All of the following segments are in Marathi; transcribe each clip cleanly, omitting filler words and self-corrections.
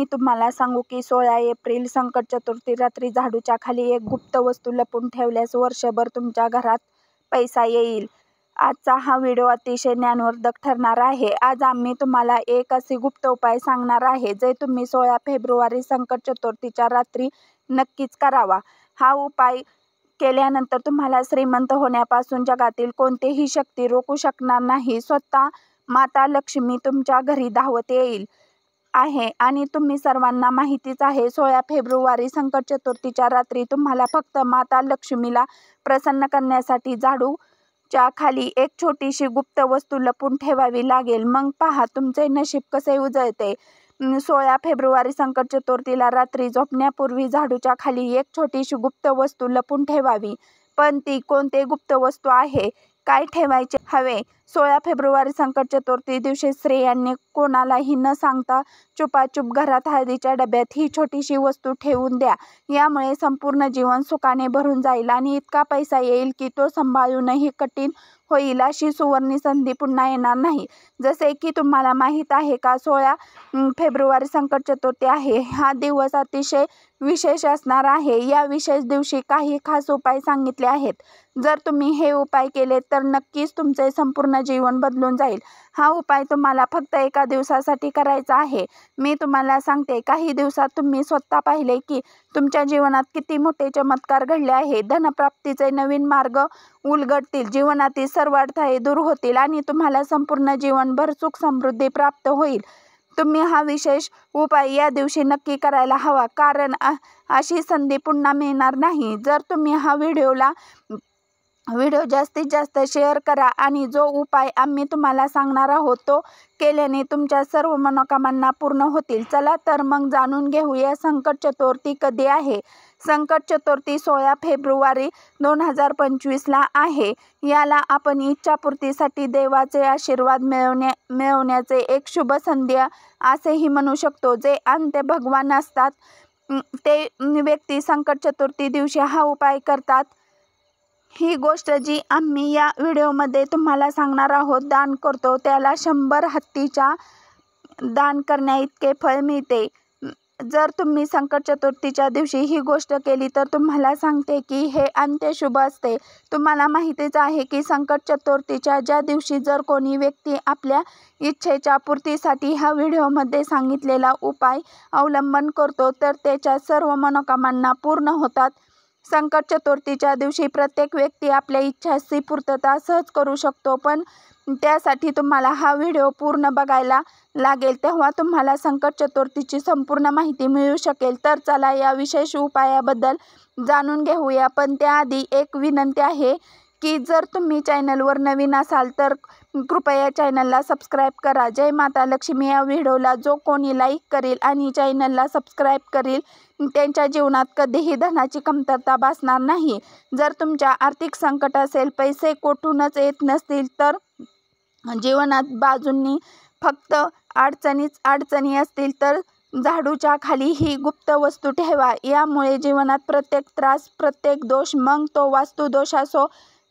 मी तुम्हाला सांगू की 16 एप्रिल संकट चतुर्थी रात्री झाडूच्या खाली एक गुप्त वस्तू लपून ठेवल्यास वर्षभर तुमच्या घरात पैसा येईल. आजचा हा व्हिडिओ अतिशय ज्ञानवर्धक ठरणार आहे. आज आम्ही तुम्हाला एक असे गुप्त उपाय सांगणार आहे जे तुम्ही 16 फेब्रुवारी संकट चतुर्थीच्या रात्री नक्कीच करावा. हा उपाय केल्यानंतर तुम्हाला श्रीमंत होण्यापासून जगातील कोणतीही शक्ती रोखू शकणार नाही. स्वतः माता लक्ष्मी तुमच्या घरी धावत येईल आहे आणि तुम्ही सर्वांना माहितीच आहे 16 फेब्रुवारी संकट चतुर्थीच्या रात्री तुम्हाला फक्त माता लक्ष्मीला प्रसन्न करण्यासाठी झाडूच्या खाली एक छोटीशी गुप्त वस्तू लपून ठेवावी लागेल. मग पहा तुमचे नशीब कसे उजळते. 16 फेब्रुवारी संकट चतुर्थीला रात्री झोपण्यापूर्वी झाडूच्या खाली एक छोटीशी गुप्त वस्तू लपून ठेवावी. पण ती कोणती गुप्त वस्तू आहे, काय ठेवायचे हवे? 16 फेब्रुवारी संकट चतुर्थी दिवशी स्त्रियांनी कोणालाही न सांगता चुपाचूप घरात हळदीच्या डब्यात ही छोटीशी वस्तू ठेवून द्या. यामुळे संपूर्ण जीवन सुखाने भरून जाईल आणि इतका पैसा येईल की तो सांभाळणंही कठीण होईल. अशी सुवर्ण संधी पुन्हा येणार नाही. जसे की तुम्हाला माहीत आहे का 16 फेब्रुवारी संकट चतुर्थी आहे. हा दिवस अतिशय विशेष असणार आहे. या विशेष दिवशी काही खास उपाय सांगितले आहेत. जर तुम्ही हे उपाय केले तर नक्कीच तुमचे संपूर्ण जीवन बदलून जाईल. हा उपाय तुम्हाला फक्त एका दिवसासाठी करायचा आहे. मी तुम्हाला सांगते काही दिवसात तुम्ही स्वतः पाहिले की तुमच्या जीवनात किती मोठे चमत्कार घडले आहे. धनप्राप्तीचे नवीन मार्ग उलगडतील, जीवनातील सर्व अडथळे दूर होतील आणि तुम्हाला संपूर्ण जीवनभर सुख समृद्धी प्राप्त होईल. तुम्ही हा विशेष उपाय या दिवशी नक्की करायला हवा, कारण अशी संधी पुन्हा मिळणार नाही. जर तुम्ही हा व्हिडिओ जास्तीत जास्त शेअर करा आणि जो उपाय आम्ही तुम्हाला सांगणार आहोत तो केल्याने तुमच्या सर्व मनोकामना पूर्ण होतील. चला तर मग जाणून घेऊया संकट चतुर्थी कधी आहे. संकट चतुर्थी 16 फेब्रुवारी 2025 ला आहे. याला आपण इच्छापूर्तीसाठी देवाचे आशीर्वाद मिळवण्याचे एक शुभ संधी असेही म्हणू शकतो. जे अंत्य भगवान असतात ते व्यक्ती संकट चतुर्थी दिवशी हा उपाय करतात. ही गोष्ट जी आम्ही या व्हिडिओमध्ये तुम्हाला सांगणार आहोत दान करतो त्याला 100 हत्तीच्या दान करण्याइतके फळ मिळते. जर तुम्ही संकट चतुर्थीच्या दिवशी ही गोष्ट केली तर तुम्हाला सांगते की हे अंत्य शुभ असते. तुम्हाला माहितीच आहे की संकट चतुर्थीच्या ज्या दिवशी जर कोणी व्यक्ती आपल्या इच्छेच्या पूर्तीसाठी हा व्हिडिओमध्ये सांगितलेला उपाय अवलंबन करतो तर त्याच्या सर्व मनोकामना पूर्ण होतात. संकट चतुर्थीच्या दिवशी प्रत्येक व्यक्ती आपल्या इच्छांची पूर्तता सहज करू शकतो, पण त्यासाठी तुम्हाला हा व्हिडिओ पूर्ण बघायला लागेल. तेव्हा तुम्हाला संकट चतुर्थीची संपूर्ण माहिती मिळू शकेल. तर चला या विशेष उपायाबद्दल जाणून घेऊया. पण त्याआधी एक विनंती आहे की जर तुम्ही चॅनलवर नवीन असाल तर कृपया चॅनलला सबस्क्राईब करा. जय माता लक्ष्मी. या व्हिडिओला जो कोणी लाईक करेल आणि चॅनलला सबस्क्राईब करेल त्यांच्या जीवनात कधीही धनाची कमतरता भासणार नाही. जर तुमच्या आर्थिक संकट असेल, पैसे कोठूनच येत नसतील तर जीवनात बाजूंनी फक्त अडचणी असतील तर झाडूच्या खाली ही गुप्त वस्तू ठेवा. यामुळे जीवनात प्रत्येक त्रास, प्रत्येक दोष, मग तो वास्तुदोष असो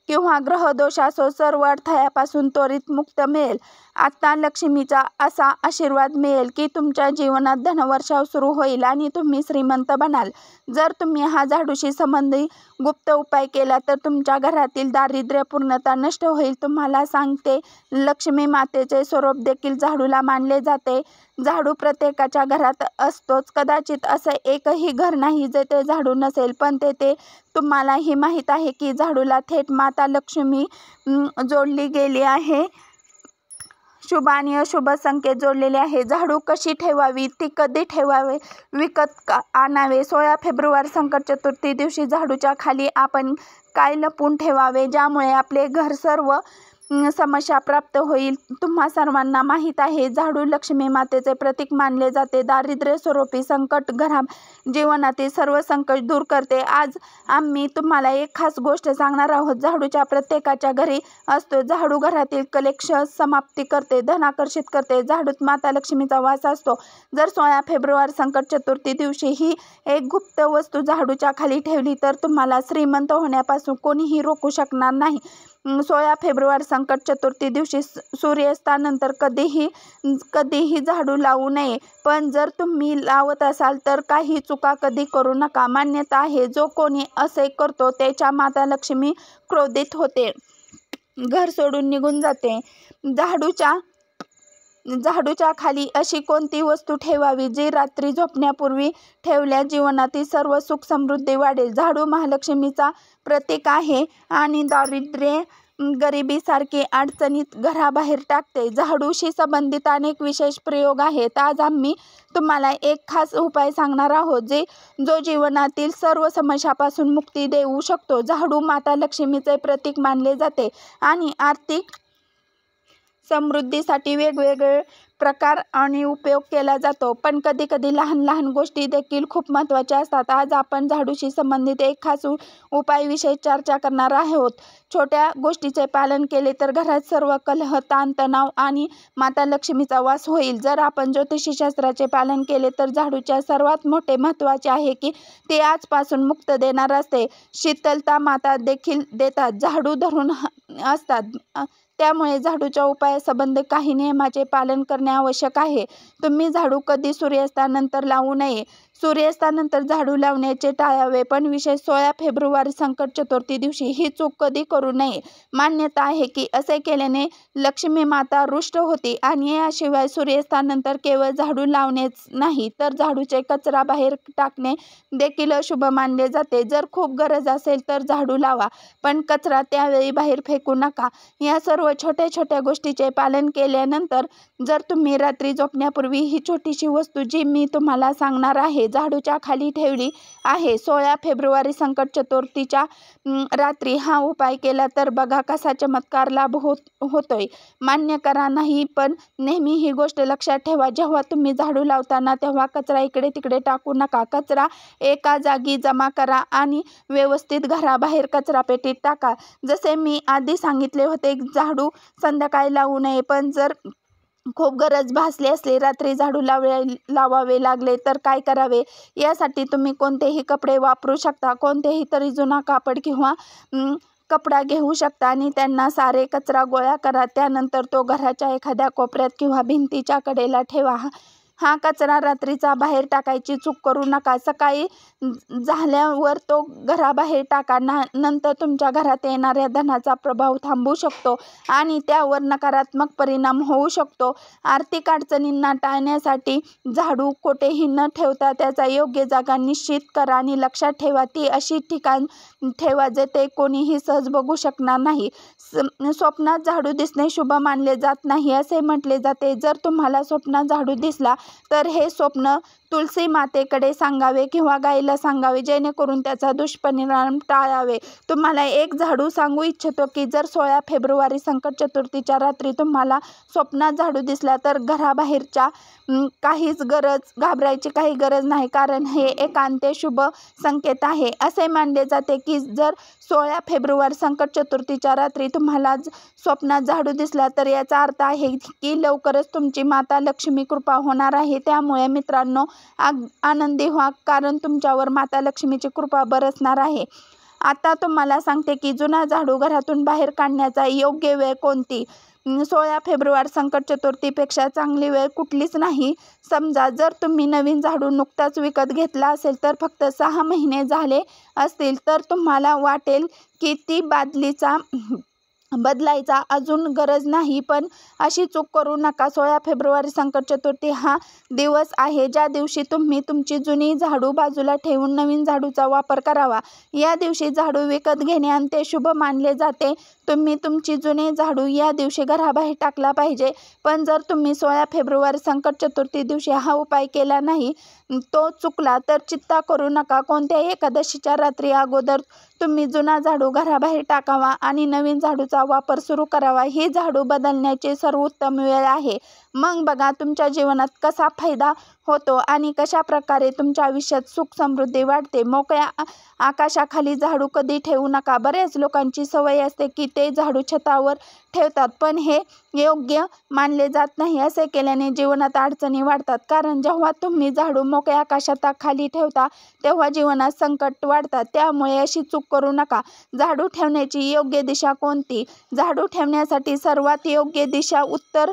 किंवा ग्रहदोष असो, सर्व अडथळ्यापासून त्वरित मुक्त मिळेल. आता लक्ष्मीचा असा आशीर्वाद मिळेल की तुमच्या जीवनात धनवर्षाव सुरू होईल आणि तुम्ही श्रीमंत बनाल. जर तुम्ही हा झाडूशी संबंधित गुप्त उपाय केला तर तुमच्या घरातील दारिद्र्य पूर्णतः नष्ट होईल. तुम्हाला सांगते लक्ष्मी मातेचे स्वरूप देखील झाडूला मानले जाते. झाडू प्रत्येकाच्या घरात असतोच. कदाचित असं एकही घर नाही जेथे झाडू नसेल, पण तेथे तुम्हालाही माहीत आहे की झाडूला थेट माता लक्ष्मी जोडली गेली आहे. शुभ आणि अशुभ संकेत जोडलेले आहे. झाडू कशी ठेवावी, ती कधी ठेवावे, विकत आणावे. 16 फेब्रुवारी संकट चतुर्थी दिवशी झाडूच्या खाली आपण काय लपून ठेवावे ज्यामुळे आपले घर सर्व समस्या प्राप्त होईल. तुम्हा सर्वांना माहीत आहे झाडू लक्ष्मी मातेचे प्रतीक मानले जाते. दारिद्र्य स्वरूपी संकट जीवनातील सर्व संकट दूर करते. आज आम्ही तुम्हाला एक खास गोष्ट सांगणार आहोत. झाडूच्या प्रत्येकाच्या घरी असतो. झाडू घरातील कलेक्शन समाप्ती करते, धन आकर्षित करते. झाडूत माता लक्ष्मीचा वास असतो. जर 16 फेब्रुवारी संकट चतुर्थी दिवशी ही एक गुप्त वस्तू झाडूच्या खाली ठेवली तर तुम्हाला श्रीमंत होण्यापासून कोणीही रोखू शकणार नाही. 16 फेब्रुवारी संकट चतुर्थी दिवशी सूर्यास्तानंतर कधीही झाडू लावू नये. पण जर तुम्ही लावत असाल तर काही चुका कधी करू नका. मान्यता आहे जो कोणी असे करतो त्याच्या माता लक्ष्मी क्रोधित होते, घर सोडून निघून जाते. झाडूच्या खाली अशी कोणती वस्तू ठेवावी जी रात्री झोपण्यापूर्वी ठेवल्यास जीवनातील सर्व सुख समृद्धी वाढेल. झाडू महालक्ष्मीचा प्रतीक आहे आणि दारिद्र्य, गरिबीसारखी अडचणीत घराबाहेर टाकते. झाडूशी संबंधित अनेक विशेष प्रयोग आहेत. आज आम्ही तुम्हाला एक खास उपाय सांगणार आहोत जो जीवनातील सर्व समस्यापासून मुक्ती देऊ शकतो. झाडू माता लक्ष्मीचे प्रतीक मानले जाते आणि आर्थिक समृद्धीसाठी वेगवेगळे प्रकार आणि उपयोग केला जातो. पण कधी लहान लहान गोष्टी देखील खूप महत्त्वाच्या असतात. आज आपण झाडूशी संबंधित एक खास उपायाविषयी चर्चा करणार आहोत. छोट्या गोष्टीचे पालन केले तर घरात सर्व कलह, ताणतणाव आणि माता लक्ष्मीचा वास होईल. जर आपण ज्योतिषशास्त्राचे पालन केले तर झाडूच्या सर्वात मोठे महत्त्वाचे आहे की ते आजपासून मुक्त देणार असते. शीतलता माता देखील देतात, झाडू धरून असतात. त्यामुळे झाडूच्या उपायासंबंध काही नियमाचे पालन करणे आवश्यक आहे. तुम्ही झाडू कधी सूर्यास्तानंतर लावू नये. सूर्यास्तानंतर झाडू लावण्याचे टाळावे, पण विशेष 16 फेब्रुवारी संकट चतुर्थी दिवशी ही चूक कधी करू नये. मान्यता आहे की असे केल्याने लक्ष्मी माता रुष्ट होते आणि याशिवाय सूर्यास्तानंतर केवळ झाडू लावणेच नाही तर झाडूचे कचरा बाहेर टाकणे देखील अशुभ मानले जाते. जर खूप गरज असेल तर झाडू लावा, पण कचरा त्यावेळी बाहेर फेकू नका. या सर्व छोट्या गोष्टीचे पालन केल्यानंतर जर तुम्ही रात्री झोपण्यापूर्वी ही छोटीशी वस्तू जी मी तुम्हाला सांगणार आहे झाडूच्या खाली ठेवली आहे 16 फेब्रुवारी संकट चतुर्थीच्या रात्री हा उपाय केला तर बघा कसा चमत्कार लाभ होतोय. मान्य करा नाही, पण नेहमी ही गोष्ट लक्षात ठेवा, जेव्हा तुम्ही झाडू लावताना तेव्हा कचरा इकडे तिकडे टाकू नका. कचरा एका जागी जमा करा आणि व्यवस्थित घराबाहेर कचरापेटीत टाका. जसे मी आधी सांगितले होते, झाडू संध्याकाळी लावू नये, पण जर खूप गरज भासली असली, रात्री झाडू लावावे लागले तर काय करावे. यासाठी तुम्ही कोणतेही कपडे वापरू शकता. कोणतेही तरी जुना कापड किंवा कपडा घेऊ शकता आणि त्यांना सारे कचरा गोळा करा. त्यानंतर तो घराच्या एखाद्या कोपऱ्यात किंवा भिंतीच्या कडेला ठेवा. हा कचरा रात्रीचा बाहेर टाकायची चूक करू नका. सकाळी झाल्यावर तो घराबाहेर टाका. नंतर तुमच्या घरात येणाऱ्या धनाचा प्रभाव थांबू शकतो आणि त्यावर नकारात्मक परिणाम होऊ शकतो. आर्थिक अडचणींना टाळण्यासाठी झाडू कोठेही न ठेवता त्याचा योग्य जागा निश्चित करा आणि लक्षात ठेवा ती अशी ठिकाण ठेवा जेथे कोणीही सहज बघू शकणार नाही. स्वप्नात झाडू दिसणे शुभ मानले जात नाही असे म्हटले जाते. जर तुम्हाला स्वप्नात झाडू दिसला तर हे स्वप्न तुलसी मातेकडे सांगावे किंवा गाईला सांगावे, जेणेकरून त्याचा दुष्परिणाम टाळावे. तुम्हाला एक झाडू सांगू इच्छितो की जर 16 फेब्रुवारी संकट चतुर्थीच्या रात्री तुम्हाला स्वप्नात झाडू दिसला तर घराबाहेरच्या घाबरायची काही गरज नाही, कारण हे एकांत शुभ संकेत आहे. असे मानले जाते की जर 16 फेब्रुवारी संकट चतुर्थीच्या रात्री तुम्हाला स्वप्नात झाडू दिसला तर याचा अर्थ आहे की लवकरच तुमची माता लक्ष्मी कृपा होणार आहे. त्यामुळे मित्रांनो, आनंदी व्हा, कारण तुमच्यावर माता लक्ष्मीची कृपा बरसणार आहे. आता तुम्हाला सांगते की जुना झाडू घरातून बाहेर काढण्याचा योग्य वेळ कोणती. 16 फेब्रुवारी संकट चतुर्थीपेक्षा चांगली वेळ कुठलीच नाही. समजा जर तुम्ही नवीन झाडू नुकताच विकत घेतला असेल तर फक्त 6 महिने झाले असतील तर तुम्हाला वाटेल की ती बदलायचा अजून गरज नाही, पण अशी चूक करू नका. 16 फेब्रुवारी संकट चतुर्थी हा दिवस आहे ज्या दिवशी तुम्ही तुमची जुनी झाडू बाजूला ठेवून नवीन झाडूचा वापर करावा. या दिवशी झाडू विकत घेणे आणि शुभ मानले जाते. तुम्ही तुमची जुने झाडू या दिवशी घराबाहेर टाकला पाहिजे. पण जर तुम्ही 16 फेब्रुवारी संकट चतुर्थी दिवशी हा उपाय केला नाही, तो चुकला तर चिंता करू नका. कोणत्याही एकादशीच्या रात्री अगोदर तुम्ही जुना झाडू घराबाहेर टाकावा आणि नवीन झाडूचा वापर सुरू करावा. ही झाडू बदलण्याची सर्वोत्तम वेळ आहे. मग बघा तुमच्या जीवनात कसा फायदा होतो आणि कशा प्रकारे तुमच्या आयुष्यात सुख समृद्धी वाढते. मोकळ्या आकाशाखाली झाडू कधी ठेवू नका. बऱ्याच लोकांची सवय असते की ते झाडू छतावर ठेवतात, पण हे योग्य मानले जात नाही. असे केल्याने जीवनात अडचणी वाढतात, कारण जेव्हा तुम्ही झाडू मोकळ्या आकाशाखाली ठेवता तेव्हा जीवनात संकट वाढतात. त्यामुळे अशी चूक करू नका. झाडू ठेवण्याची योग्य दिशा कोणती? झाडू ठेवण्यासाठी सर्वात योग्य दिशा उत्तर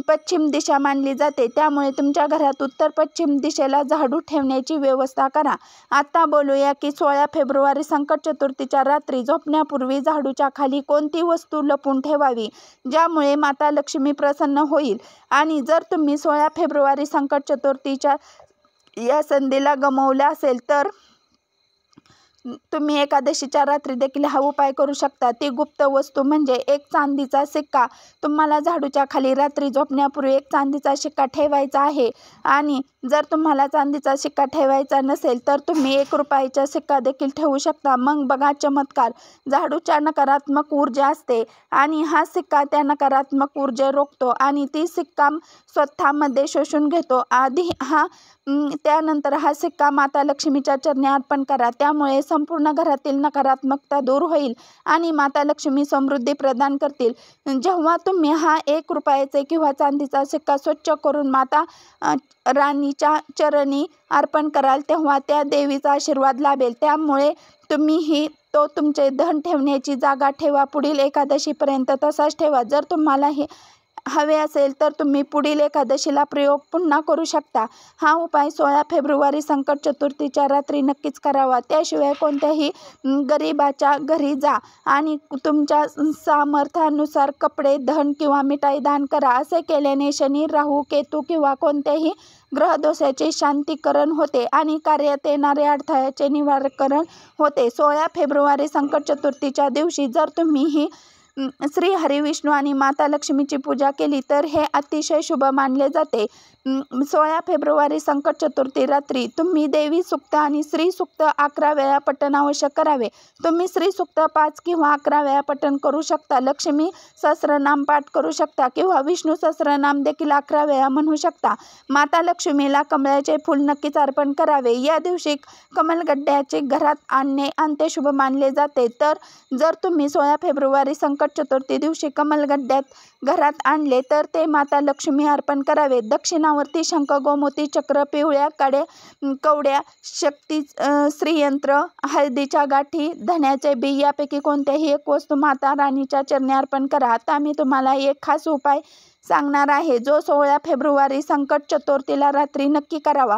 पश्चिम दिशा मानली जाते. त्यामुळे तुमच्या घरात उत्तर पश्चिम दिशेला झाडू ठेवण्याची व्यवस्था करा. आता बोलूया की 16 फेब्रुवारी संकट चतुर्थीच्या रात्री झोपण्यापूर्वी झाडूच्या खाली कोणती वस्तू लपून ठेवावी, ज्यामुळे माता लक्ष्मी प्रसन्न होईल. आणि जर तुम्ही 16 फेब्रुवारी संकट चतुर्थीच्या या संधीला गमावलं असेल तर तुम्ही एकादशीच्या रात्री देखील हा उपाय करू शकता. ती गुप्त वस्तू म्हणजे एक चांदीचा सिक्का. तुम्हाला झाडूच्या खाली रात्री झोपण्यापूर्वी एक चांदीचा सिक्का ठेवायचा आहे. आणि जर तुम्हाला चांदीचा सिक्का ठेवायचा नसेल तर तुम्ही 1 रुपयाचा सिक्का देखील ठेवू शकता. मग बघा चमत्कार. झाडूच्या नकारात्मक ऊर्जा असते आणि हा सिक्का त्या नकारात्मक ऊर्जा रोखतो आणि ती सिक्का स्वतःमध्ये शोषून घेतो. त्यानंतर हा सिक्का माता लक्ष्मीच्या चरणी अर्पण करा. त्यामुळे संपूर्ण घरातील नकारात्मकता दूर होईल आणि माता लक्ष्मी समृद्धी प्रदान करतील. जेव्हा तुम्ही हा 1 रुपयाचे किंवा चांदीचा सिक्का स्वच्छ करून माता राणीच्या चरणी अर्पण कराल तेव्हा त्या देवीचा आशीर्वाद लाभेल. त्यामुळे तुम्हीही तो तुमचे धन ठेवण्याची जागा ठेवा. पुढील एकादशीपर्यंत तसाच ठेवा. जर तुम्हाला हे हवे असेल तर तुम्ही पुढील एकादशीला प्रयोग पुन्हा करू शकता. हा उपाय 16 फेब्रुवारी संकट चतुर्थीच्या रात्री नक्कीच करावा. त्याशिवाय कोणत्याही गरिबाच्या घरी जा आणि तुमच्या सामर्थ्यानुसार कपडे, धन किंवा मिठाई दान करा. असे केल्याने शनी, राहू, केतू किंवा कोणत्याही ग्रहदोषाचे शांतीकरण होते आणि कार्यात येणारे अडथळ्याचे निवारण होते. 16 फेब्रुवारी संकट चतुर्थीच्या दिवशी जर तुम्ही श्री हरी, विष्णू आणि माता लक्ष्मीची पूजा केली तर हे अतिशय शुभ मानले जाते. 16 फेब्रुवारी संकट चतुर्थी रात्री तुम्ही देवी सूक्त आणि श्री सूक्त 11 वेळा पठण आवश्यक करावे. तुम्ही श्री सूक्त 5 किंवा 11 वेळा पठण करू शकता. लक्ष्मी सहस्रनाम पाठ करू शकता किंवा विष्णू सहस्रनाम देखील 11 वेळा म्हणू शकता. माता लक्ष्मीला कमळाचे फूल नक्कीच अर्पण करावे. या दिवशी कमलगड्ड्याचे घरात आणणे अंत्यशुभ मानले जाते. तर जर तुम्ही 16 फेब्रुवारी संकट चतुर्थी दिवशी कमलगड्ड्यात घरात आणले तर ते माता लक्ष्मी अर्पण करावे. दक्षिणावर्ती शंख, गोमूती चक्र, पिवळ्या कवड्या, शक्ती श्रीयंत्र, हळदीच्या गाठी, धण्याचे बी यापैकी कोणत्याही एक वस्तू माता राणीच्या चरणी अर्पण करा. आता मी तुम्हाला एक खास उपाय सांगणार आहे जो 16 फेब्रुवारी संकट चतुर्थीला रात्री नक्की करावा.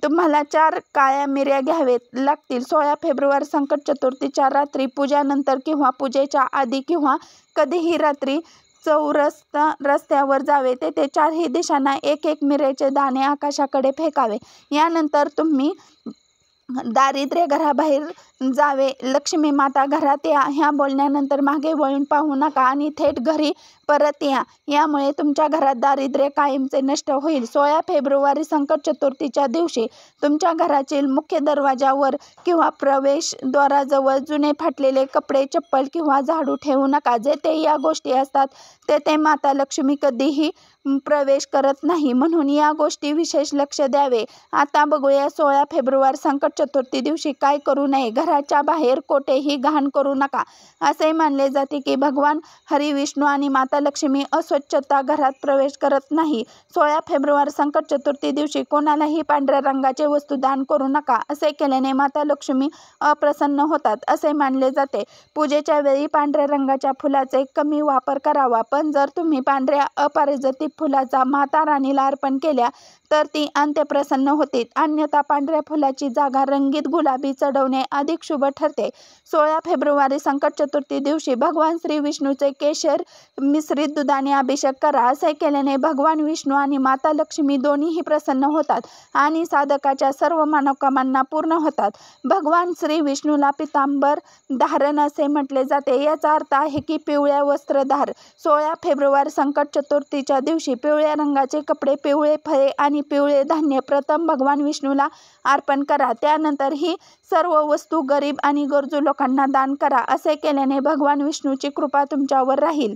तुम्हाला 4 काळ्या मिऱ्या घ्यावेत लागतील. 16 फेब्रुवारी संकट चतुर्थीच्या रात्री पूजानंतर किंवा पूजेच्या आधी किंवा कधीही रात्री रस्त्यावर जावे. तेथे 4ही दिशांना 1-1 मिऱ्याचे दाणे आकाशाकडे फेकावे. यानंतर तुम्ही दारिद्र्य घराबाहेर जावे. लक्ष्मी माता घरात या ह्या बोलण्यानंतर मागे वळून पाहू नका आणि थेट घरी परत या. यामुळे तुमच्या घरात दारिद्र्य कायमचे नष्ट होईल. 16 फेब्रुवारी संकट चतुर्थीच्या दिवशी तुमच्या घरातील मुख्य दरवाजावर किंवा प्रवेशद्वाराजवळ जुने फाटलेले कपडे, चप्पल किंवा झाडू ठेवू नका. जेथे या गोष्टी असतात तेथे माता लक्ष्मी कधीही प्रवेश करत नाही, म्हणून या गोष्टी विशेष लक्ष द्यावे. आता बघूया 16 फेब्रुवारी संकट चतुर्थी दिवशी काय करू नये. घराच्या बाहेर कोठेही घाण करू नका. असे मानले जाते की भगवान हरी, विष्णू आणि माता लक्ष्मी अस्वच्छता घरात प्रवेश करत नाही. 16 फेब्रुवारी संकट चतुर्थी दिवशी कोणालाही पांढऱ्या रंगाचे वस्तू दान करू नका. असे केल्याने माता लक्ष्मी अप्रसन्न होतात असे मानले जाते. पूजेच्या वेळी पांढऱ्या रंगाच्या फुलाचे कमी वापर करावा, पण जर तुम्ही पांढऱ्या अपराजित फुलाचा माता राणीला अर्पण केल्या तर ती अंत्यप्रसन्न होते. अन्यथा पांढऱ्या फुलाची जागा रंगीत गुलाबी चढवणे अधिक शुभ ठरते. 16 फेब्रुवारी संकट चतुर्थी दिवशी भगवान श्री विष्णूचे केशर मिश्रित दुधाने अभिषेक करा. असे केल्याने भगवान विष्णू आणि माता लक्ष्मी दोन्हीही प्रसन्न होतात आणि साधकाच्या सर्व मनोकामना पूर्ण होतात. भगवान श्री विष्णूला पितांबर धारण असे म्हटले जाते. याचा अर्थ आहे की पिवळ्या वस्त्रधार. 16 फेब्रुवारी संकट चतुर्थीच्या दिवशी पिवळ्या रंगाचे कपडे, पिवळे फळे आणि पिवळे धान्य प्रथम भगवान विष्णूला अर्पण करा. त्यानंतर ही सर्व वस्तू गरीब आणि गरजू लोकांना दान करा. असे केल्याने भगवान विष्णूची कृपा तुमच्यावर राहील.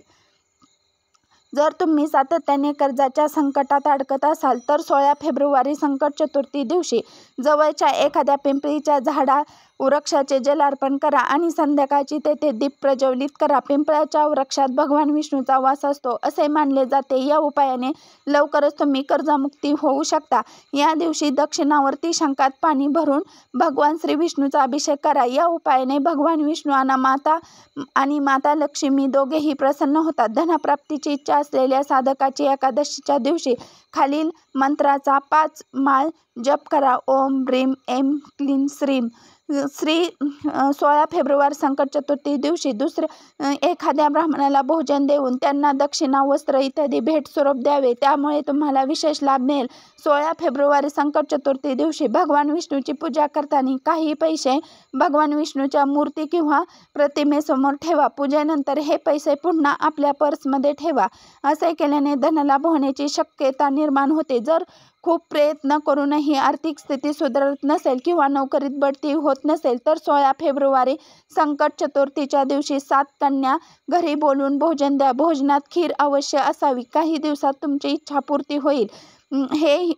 जर तुम्ही सातत्याने कर्जाच्या संकटात अडकत असाल तर 16 फेब्रुवारी संकट चतुर्थी दिवशी जवळच्या एखाद्या पिंपळीच्या वृक्षाचे जल अर्पण करा आणि संध्याकाळची तेथे दीप प्रज्वलित करा. पिंपळाच्या वृक्षात भगवान विष्णूचा वास असतो असे मानले जाते. या उपायाने लवकरच तुम्ही कर्जमुक्ती होऊ शकता. या दिवशी दक्षिणावर्ती शंखात पाणी भरून भगवान श्री विष्णूचा अभिषेक करा. या उपायाने भगवान विष्णू आणि माता लक्ष्मी दोघेही प्रसन्न होतात. धनप्राप्तीची इच्छा असलेल्या साधकाची एकादशीच्या दिवशी खालील मंत्राचा 5 माळ जप करा. ओम ब्रीम ऐं क्लीं श्रीं. 16 फेब्रुवारी संकट चतुर्थी दिवशी एखाद्या ब्राह्मणाला भोजन देऊन त्यांना दक्षिणा, वस्त्र इत्यादी भेट स्वरूप द्यावे. त्यामुळे तुम्हाला विशेष लाभ मिळेल. 16 फेब्रुवारी संकट चतुर्थी दिवशी भगवान विष्णूची पूजा करताना काही पैसे भगवान विष्णूच्या मूर्ती किंवा प्रतिमेसमोर ठेवा. पूजेनंतर हे पैसे पुन्हा आपल्या पर्समध्ये ठेवा. असे केल्याने धनलाभ होण्याची शक्यता निर्माण होते. जर खूप प्रयत्न करूनही आर्थिक स्थिती सुधारत नसेल किंवा नोकरीत बढती होत नसेल तर 16 फेब्रुवारी संकट चतुर्थीच्या दिवशी 7 कन्या घरी बोलून भोजन द्या. भोजनात खीर अवश्य असावी. काही दिवसात तुमची इच्छापूर्ती होईल. हे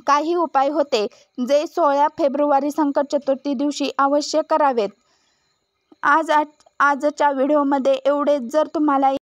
काही उपाय होते जे 16 फेब्रुवारी संकट चतुर्थी दिवशी अवश्य करावेत. आजच्या व्हिडिओमध्ये एवढेच. जर तुम्हाला